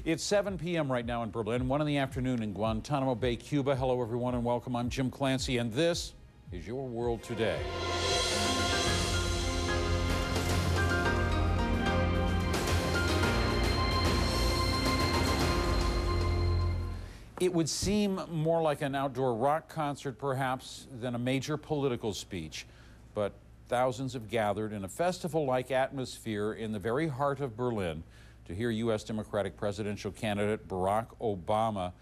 It's 7 p.m. right now in Berlin, 1 in the afternoon in Guantanamo Bay, Cuba. Hello, everyone, and welcome. I'm Jim Clancy, and this is Your World Today. It would seem more like an outdoor rock concert, perhaps, than a major political speech. But thousands have gathered in a festival-like atmosphere in the very heart of Berlin to hear U.S. Democratic presidential candidate Barack Obama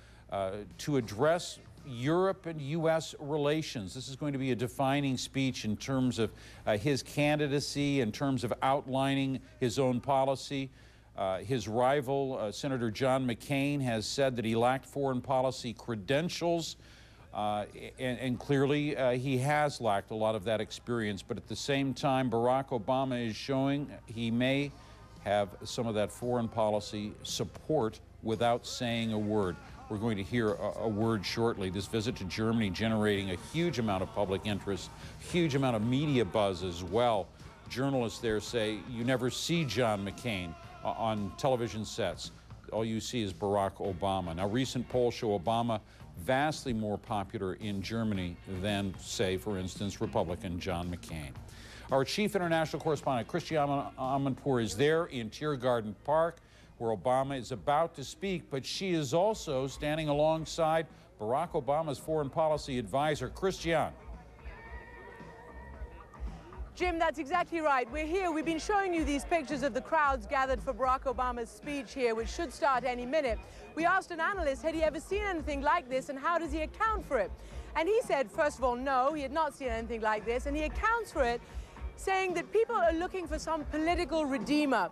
to address Europe and U.S. relations. This is going to be a defining speech in terms of his candidacy, in terms of outlining his own policy. His rival, Senator John McCain, has said that he lacked foreign policy credentials, and clearly he has lacked a lot of that experience. But at the same time, Barack Obama is showing he may have some of that foreign policy support without saying a word. We're going to hear a word shortly. This visit to Germany generating a huge amount of public interest, huge amount of media buzz as well. Journalists there say you never see John McCain on television sets. All you see is Barack Obama. Now, recent polls show Obama vastly more popular in Germany than, say, for instance, Republican John McCain. Our chief international correspondent, Christiane Amanpour, is there in Tiergarten Park, where Obama is about to speak, but she is also standing alongside Barack Obama's foreign policy advisor. Christiane. Jim, that's exactly right. We're here. We've been showing you these pictures of the crowds gathered for Barack Obama's speech here, which should start any minute. We asked an analyst, had he ever seen anything like this, and how does he account for it? And he said, first of all, no, he had not seen anything like this, and he accounts for it saying that people are looking for some political redeemer,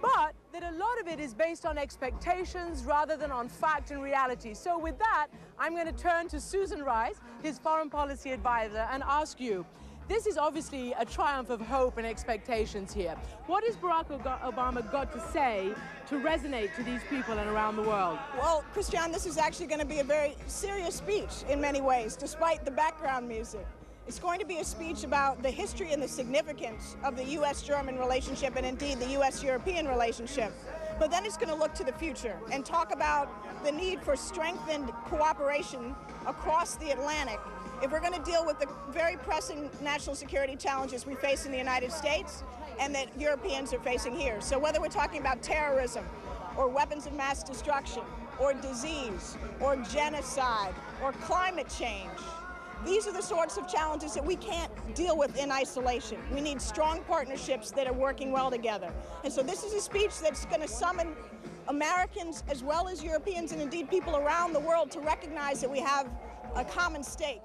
but that a lot of it is based on expectations rather than on fact and reality. So with that, I'm going to turn to Susan Rice, his foreign policy advisor, and ask you, this is obviously a triumph of hope and expectations here. What has Barack Obama got to say to resonate to these people and around the world? Well, Christiane, this is actually going to be a very serious speech in many ways, despite the background music. It's going to be a speech about the history and the significance of the U.S.-German relationship and indeed the U.S.-European relationship. But then it's going to look to the future and talk about the need for strengthened cooperation across the Atlantic if we're going to deal with the very pressing national security challenges we face in the United States and that Europeans are facing here. So whether we're talking about terrorism or weapons of mass destruction or disease or genocide or climate change, these are the sorts of challenges that we can't deal with in isolation. We need strong partnerships that are working well together. And so this is a speech that's going to summon Americans as well as Europeans and indeed people around the world to recognize that we have a common stake.